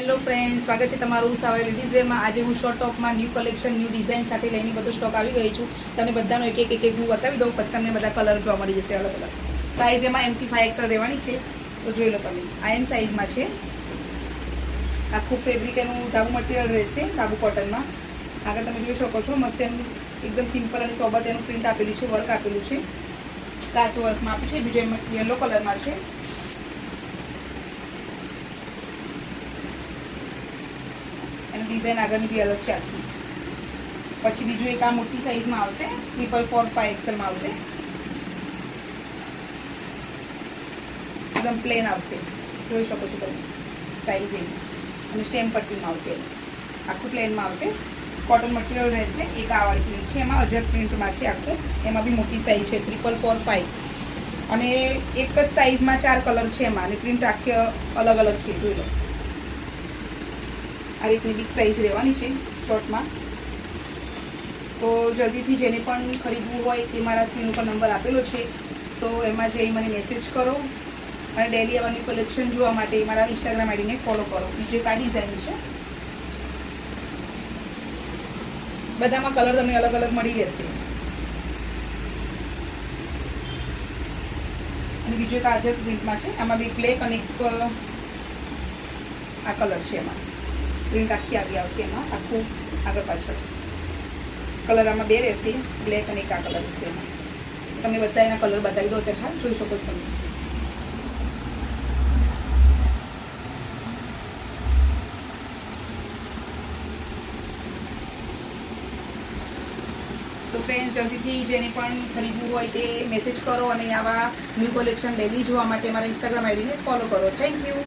Hello friend, સ્વાગત છે તમારું સાવર લેડીઝ વેરમાં। આજે હું શોર્ટ ટોપમાં ન્યૂ કલેક્શન ન્યૂ ડિઝાઇન સાથે લઈને બધો સ્ટોક આવી ગઈ છું। તમને બધાનો એક એક હું બતાવી દઉં, પછી તમને બધા કલર જોવા મળી જશે અલગ અલગ। સાઇઝ એમાં M થી 5XL રહેવાની છે, તો જોઈ લો તમે। આ M સાઇઝમાં છે। આખું ફેબ્રિક એનું ધાબુ મટીરિયલ રહેશે, ધાબુ કોટનમાં। આગળ તમે જોઈ શકો છો, મસ્ત એનું એકદમ સિમ્પલ અને સોબત એનું પ્રિન્ટ આપેલું છે, વર્ક આપેલું છે, કાચ વર્કમાં આપ્યું છે। બીજું એમાં યલો કલરમાં છે। એની ડિઝાઇન આગળની બી અલગ છે આખી। પછી બીજું એક આ મોટી સાઇઝમાં આવશે, 445XL આવશે, એકદમ પ્લેન આવશે, જોઈ શકો છો તમે સાઇઝ એની। અને સ્ટેમ પટ્ટીમાં આવશે, આખું પ્લેનમાં આવશે, કોટન મટીરિયલ રહેશે। એક આ વાળી પ્રિન્ટ છે, એમાં અજર પ્રિન્ટમાં છે આખું, એમાં બી મોટી સાઇઝ છે 445। અને એક જ સાઇઝમાં 4 કલર છે એમાં, અને પ્રિન્ટ આખી અલગ અલગ છે, જોઈ લો। આ રીતની બિગ સાઇઝ રહેવાની છે શોર્ટમાં। તો જલ્દીથી જેને પણ ખરીદવું હોય તે મારા સ્ક્રીન ઉપર નંબર આપેલો છે, તો એમાં જઈ મને મેસેજ કરો। અને ડેલી આવા ન્યૂ કલેક્શન જોવા માટે મારા ઇન્સ્ટાગ્રામ આઈડીને ફોલો કરો। બીજું એક આ ડિઝાઇન છે, બધામાં કલર તમને અલગ અલગ મળી રહેશે। અને બીજું એક આજર પ્રિન્ટમાં છે, આમાં બી બ્લેક અને એક આ કલર છે, એમાં પ્રિન્ટ આખી આવી આવશે, એમાં આખું આગળ પાછળ કલર આમાં બે રહેશે, બ્લેક અને એક આ કલર રહેશે એમાં। તમે બધા એના કલર બતાવી દો અત્યારે, હા જોઈ શકો છો તમે। તો ફ્રેન્ડ્સ, જલ્દીથી જેને પણ ખરીદવું હોય તે મેસેજ કરો, અને આવા ન્યૂ કલેક્શન ડેલી જોવા માટે મારા ઇન્સ્ટાગ્રામ આઈડીને ફોલો કરો। Thank you.